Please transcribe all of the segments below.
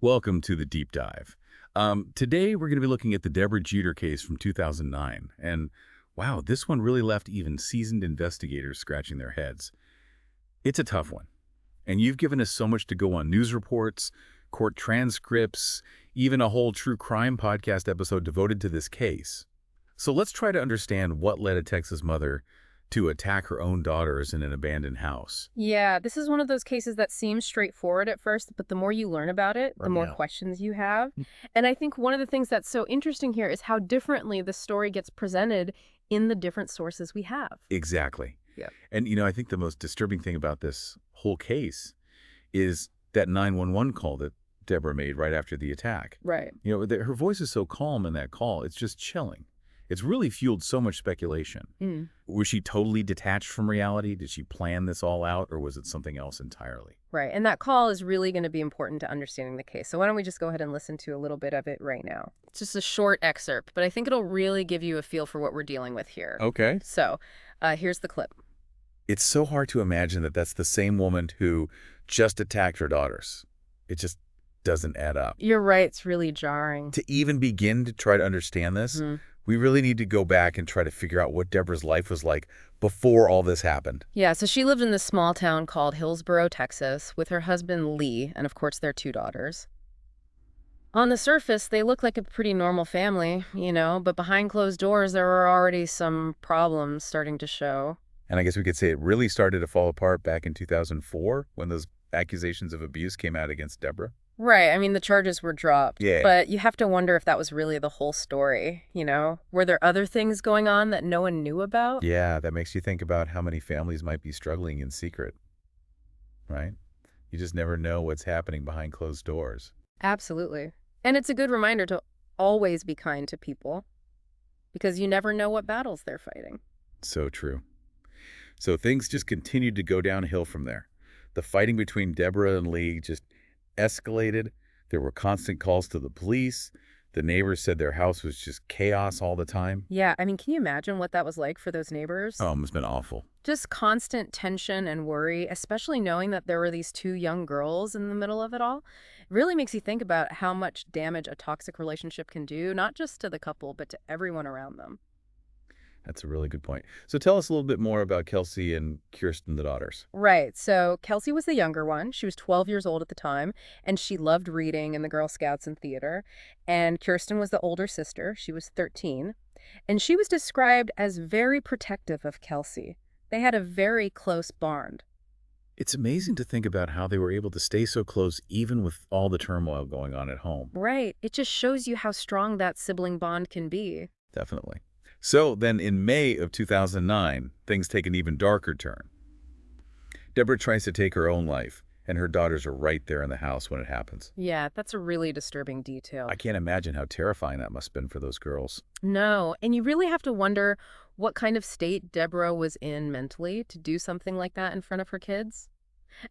Welcome to the deep dive. Today, we're going to be looking at the Deborah Jeter case from 2009. And wow, this one really left even seasoned investigators scratching their heads. It's a tough one. And you've given us so much to go on: news reports, court transcripts, even a whole true crime podcast episode devoted to this case. So let's try to understand what led a Texas mother to attack her own daughters in an abandoned house. Yeah, this is one of those cases that seems straightforward at first, but the more you learn about it, the Right. more Yeah. questions you have. And I think one of the things that's so interesting here is how differently the story gets presented in the different sources we have. Exactly. Yeah. And, I think the most disturbing thing about this whole case is that 911 call that Deborah made right after the attack. Right. Her voice is so calm in that call, it's just chilling. It's really fueled so much speculation. Mm. Was she totally detached from reality? Did she plan this all out, or was it something else entirely? Right. And that call is really going to be important to understanding the case. So why don't we just go ahead and listen to a little bit of it right now? It's just a short excerpt, but I think it'll really give you a feel for what we're dealing with here. Okay. So here's the clip. It's so hard to imagine that that's the same woman who just attacked her daughters. It just doesn't add up. You're right. It's really jarring. To even begin to try to understand this, we really need to go back and try to figure out what Deborah's life was like before all this happened. Yeah, so she lived in this small town called Hillsborough, Texas, with her husband Lee, and of course their two daughters. On the surface, they look like a pretty normal family, but behind closed doors, there were already some problems starting to show. And I guess we could say it really started to fall apart back in 2004 when those accusations of abuse came out against Deborah. Right, I mean, the charges were dropped. Yeah. But you have to wonder if that was really the whole story, Were there other things going on that no one knew about? Yeah, that makes you think about how many families might be struggling in secret, right? You just never know what's happening behind closed doors. Absolutely. And it's a good reminder to always be kind to people, because you never know what battles they're fighting. So true. So things just continued to go downhill from there. The fighting between Deborah and Lee just escalated. There were constant calls to the police. The neighbors said their house was just chaos all the time. Yeah, I mean, can you imagine what that was like for those neighbors? Oh, it's been awful. Just constant tension and worry, especially knowing that there were these two young girls in the middle of it all. It really makes you think about how much damage a toxic relationship can do, not just to the couple, but to everyone around them. That's a really good point. So tell us a little bit more about Kelsey and Kirsten, the daughters. Right. So Kelsey was the younger one. She was 12 years old at the time, and she loved reading and the Girl Scouts and theater. And Kirsten was the older sister. She was 13. And she was described as very protective of Kelsey. They had a very close bond. It's amazing to think about how they were able to stay so close even with all the turmoil going on at home. Right. It just shows you how strong that sibling bond can be. Definitely. So then in May of 2009, things take an even darker turn. Deborah tries to take her own life, and her daughters are right there in the house when it happens. Yeah, that's a really disturbing detail. I can't imagine how terrifying that must have been for those girls. No, and you really have to wonder what kind of state Deborah was in mentally to do something like that in front of her kids.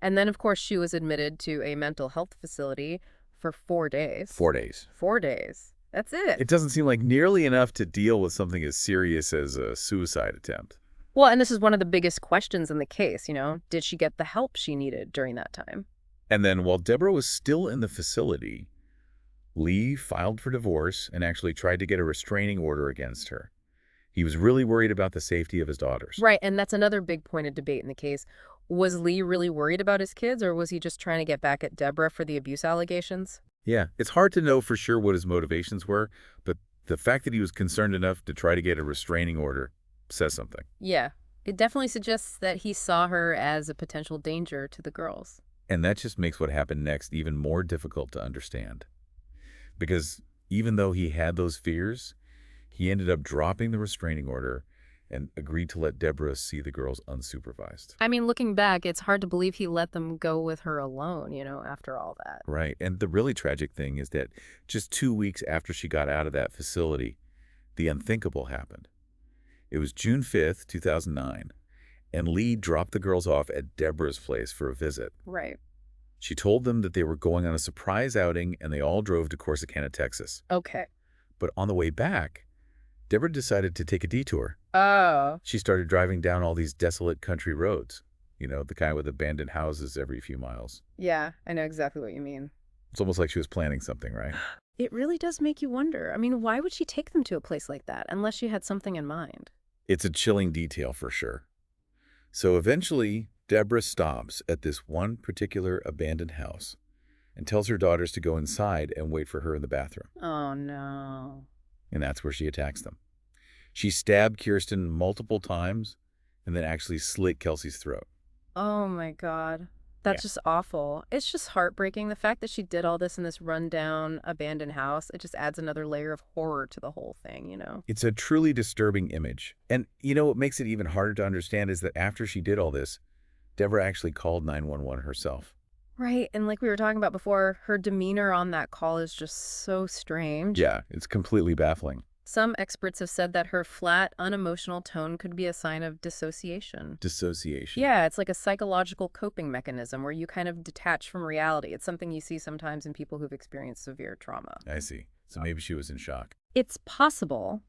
And then, of course, she was admitted to a mental health facility for 4 days. 4 days. 4 days. That's it. It doesn't seem like nearly enough to deal with something as serious as a suicide attempt. Well, and this is one of the biggest questions in the case, Did she get the help she needed during that time? And then while Deborah was still in the facility, Lee filed for divorce and actually tried to get a restraining order against her. He was really worried about the safety of his daughters. Right, and that's another big point of debate in the case. Was Lee really worried about his kids, or was he just trying to get back at Deborah for the abuse allegations? Yeah, it's hard to know for sure what his motivations were, but the fact that he was concerned enough to try to get a restraining order says something. Yeah, it definitely suggests that he saw her as a potential danger to the girls. And that just makes what happened next even more difficult to understand. Because even though he had those fears, he ended up dropping the restraining order and agreed to let Deborah see the girls unsupervised. I mean, looking back, it's hard to believe he let them go with her alone, after all that. Right. And the really tragic thing is that just 2 weeks after she got out of that facility, the unthinkable happened. It was June 5th, 2009, and Lee dropped the girls off at Deborah's place for a visit. Right. She told them that they were going on a surprise outing, and they all drove to Corsicana, Texas. Okay. But on the way back, Deborah decided to take a detour. Oh. She started driving down all these desolate country roads, the kind with abandoned houses every few miles. Yeah, I know exactly what you mean. It's almost like she was planning something, right? It really does make you wonder. I mean, why would she take them to a place like that unless she had something in mind? It's a chilling detail for sure. So eventually, Deborah stops at this one particular abandoned house and tells her daughters to go inside and wait for her in the bathroom. Oh, no. And that's where she attacks them. She stabbed Kirsten multiple times and then actually slit Kelsey's throat. Oh, my God. Yeah. That's just awful. It's just heartbreaking. The fact that she did all this in this rundown, abandoned house, it just adds another layer of horror to the whole thing, you know? It's a truly disturbing image. And what makes it even harder to understand is that after she did all this, Deborah actually called 911 herself. Right. And like we were talking about before, her demeanor on that call is just so strange. Yeah, it's completely baffling. Some experts have said that her flat, unemotional tone could be a sign of dissociation. Dissociation. Yeah, it's like a psychological coping mechanism where you kind of detach from reality. It's something you see sometimes in people who've experienced severe trauma. I see. So maybe she was in shock. It's possible,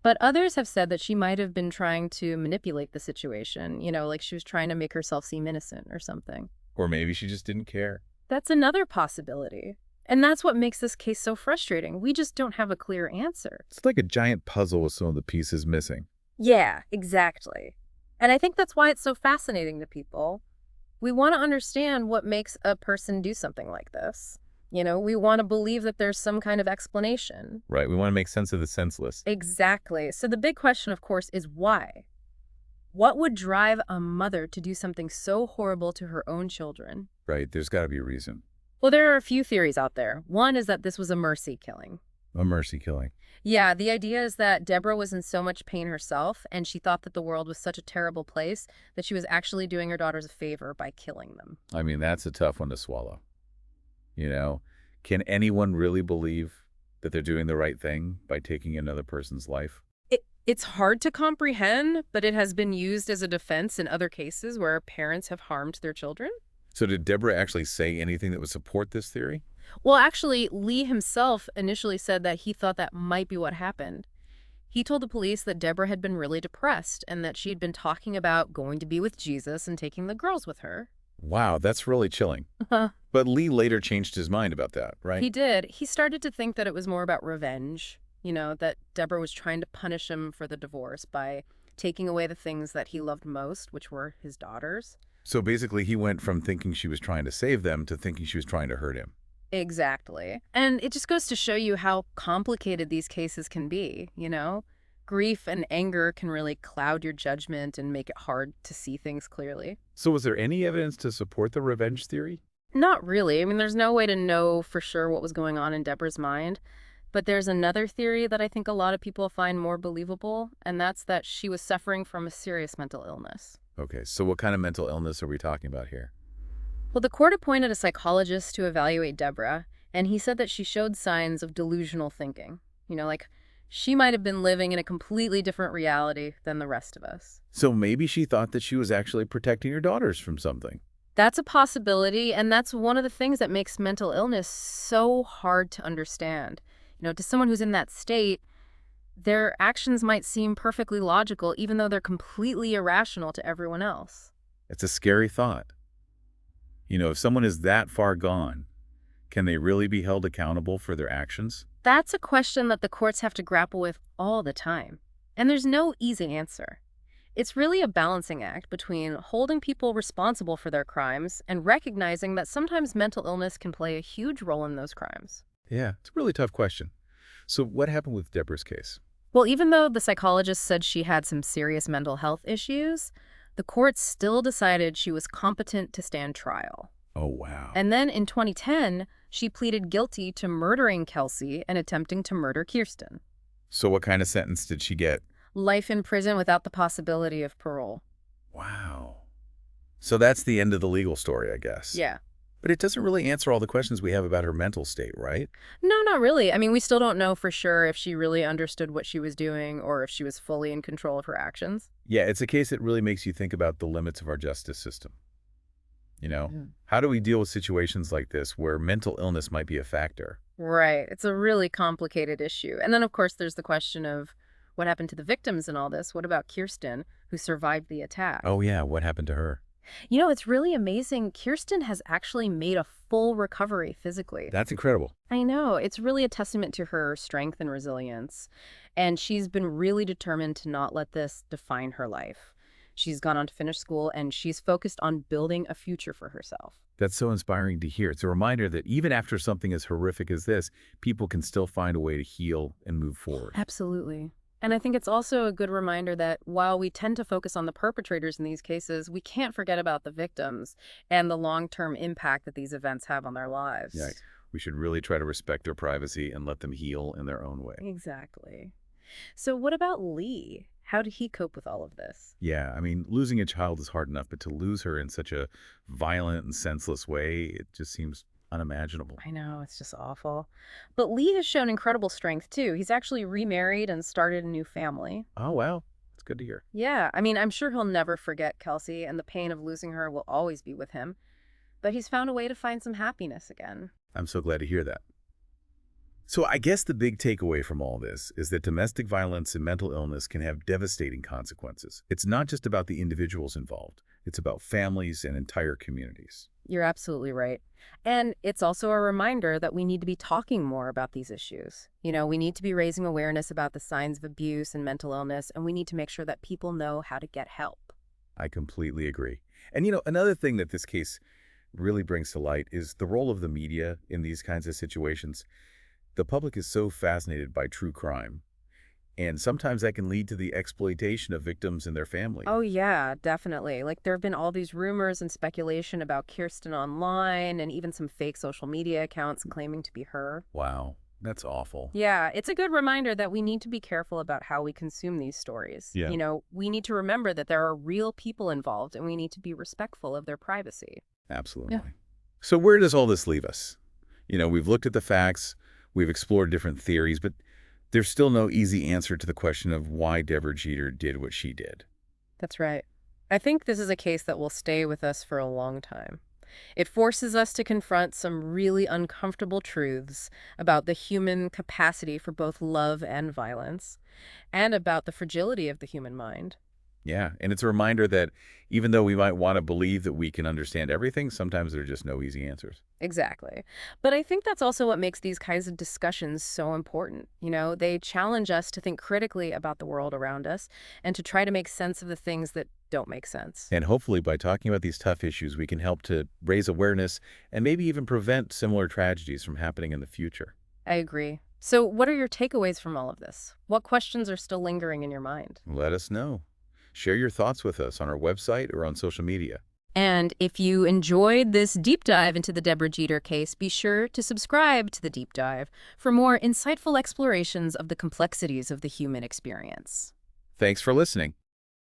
but others have said that she might have been trying to manipulate the situation, like she was trying to make herself seem innocent or something. Or maybe she just didn't care. That's another possibility. And that's what makes this case so frustrating. We just don't have a clear answer. It's like a giant puzzle with some of the pieces missing. Yeah, exactly. And I think that's why it's so fascinating to people. We want to understand what makes a person do something like this. We want to believe that there's some kind of explanation. Right. We want to make sense of the senseless. Exactly. So the big question, of course, is why? What would drive a mother to do something so horrible to her own children? Right. There's got to be a reason. Well, there are a few theories out there. One is that this was a mercy killing. A mercy killing. Yeah, the idea is that Deborah was in so much pain herself, and she thought that the world was such a terrible place that she was actually doing her daughters a favor by killing them. I mean, that's a tough one to swallow. Can anyone really believe that they're doing the right thing by taking another person's life? It's hard to comprehend, but it has been used as a defense in other cases where parents have harmed their children. So did Deborah actually say anything that would support this theory? Well, actually, Lee himself initially said that he thought that might be what happened. He told the police that Deborah had been really depressed and that she had been talking about going to be with Jesus and taking the girls with her. Wow, that's really chilling. But Lee later changed his mind about that, right? He did. He started to think that it was more about revenge, that Deborah was trying to punish him for the divorce by taking away the things that he loved most, which were his daughters. So basically, he went from thinking she was trying to save them to thinking she was trying to hurt him. Exactly. And it just goes to show you how complicated these cases can be, Grief and anger can really cloud your judgment and make it hard to see things clearly. So was there any evidence to support the revenge theory? Not really. I mean, there's no way to know for sure what was going on in Deborah's mind. But there's another theory that I think a lot of people find more believable, and that's that she was suffering from a serious mental illness. Okay, so what kind of mental illness are we talking about here? Well, the court appointed a psychologist to evaluate Deborah, and he said that she showed signs of delusional thinking. Like she might have been living in a completely different reality than the rest of us. So maybe she thought that she was actually protecting her daughters from something. That's a possibility, and that's one of the things that makes mental illness so hard to understand. To someone who's in that state, their actions might seem perfectly logical, even though they're completely irrational to everyone else. It's a scary thought. If someone is that far gone, can they really be held accountable for their actions? That's a question that the courts have to grapple with all the time. And there's no easy answer. It's really a balancing act between holding people responsible for their crimes and recognizing that sometimes mental illness can play a huge role in those crimes. Yeah, it's a really tough question. So what happened with Deborah's case? Well, even though the psychologist said she had some serious mental health issues, the court still decided she was competent to stand trial. Oh, wow. And then in 2010, she pleaded guilty to murdering Kelsey and attempting to murder Kirsten. So what kind of sentence did she get? Life in prison without the possibility of parole. Wow. So that's the end of the legal story, I guess. Yeah. But it doesn't really answer all the questions we have about her mental state, right? No, not really. I mean, we still don't know for sure if she really understood what she was doing or if she was fully in control of her actions. Yeah, it's a case that really makes you think about the limits of our justice system. How do we deal with situations like this where mental illness might be a factor? Right. It's a really complicated issue. And then, of course, there's the question of what happened to the victims in all this. What about Kirsten, who survived the attack? Oh, yeah, what happened to her? You know, it's really amazing. Kirsten has actually made a full recovery physically. That's incredible. I know. It's really a testament to her strength and resilience. And she's been really determined to not let this define her life. She's gone on to finish school and she's focused on building a future for herself. That's so inspiring to hear. It's a reminder that even after something as horrific as this, people can still find a way to heal and move forward. Absolutely. And I think it's also a good reminder that while we tend to focus on the perpetrators in these cases, we can't forget about the victims and the long-term impact that these events have on their lives. Yeah, we should really try to respect their privacy and let them heal in their own way. Exactly. So what about Lee? How did he cope with all of this? Yeah, I mean, losing a child is hard enough, but to lose her in such a violent and senseless way, it just seems unimaginable. I know, it's just awful. But Lee has shown incredible strength too. He's actually remarried and started a new family. Oh, wow. It's good to hear. Yeah, I mean, I'm sure he'll never forget Kelsey, and the pain of losing her will always be with him. But he's found a way to find some happiness again. I'm so glad to hear that. So I guess the big takeaway from all this is that domestic violence and mental illness can have devastating consequences. It's not just about the individuals involved. It's about families and entire communities. You're absolutely right. And it's also a reminder that we need to be talking more about these issues. You know, we need to be raising awareness about the signs of abuse and mental illness, and we need to make sure that people know how to get help. I completely agree. And another thing that this case really brings to light is the role of the media in these kinds of situations. The public is so fascinated by true crime, and sometimes that can lead to the exploitation of victims and their families. Oh, yeah, definitely. Like, there have been all these rumors and speculation about Kirsten online and even some fake social media accounts claiming to be her. Wow, that's awful. Yeah, it's a good reminder that we need to be careful about how we consume these stories. Yeah. You know, we need to remember that there are real people involved and we need to be respectful of their privacy. Absolutely. So where does all this leave us? We've looked at the facts, we've explored different theories, but there's still no easy answer to the question of why Deborah Jeter did what she did. That's right. I think this is a case that will stay with us for a long time. It forces us to confront some really uncomfortable truths about the human capacity for both love and violence, and about the fragility of the human mind. Yeah, and it's a reminder that even though we might want to believe that we can understand everything, sometimes there are just no easy answers. Exactly. But I think that's also what makes these kinds of discussions so important. You know, they challenge us to think critically about the world around us and to try to make sense of the things that don't make sense. And hopefully by talking about these tough issues, we can help to raise awareness and maybe even prevent similar tragedies from happening in the future. I agree. So what are your takeaways from all of this? What questions are still lingering in your mind? Let us know. Share your thoughts with us on our website or on social media. And if you enjoyed this deep dive into the Deborah Jeter case, be sure to subscribe to the Deep Dive for more insightful explorations of the complexities of the human experience. Thanks for listening.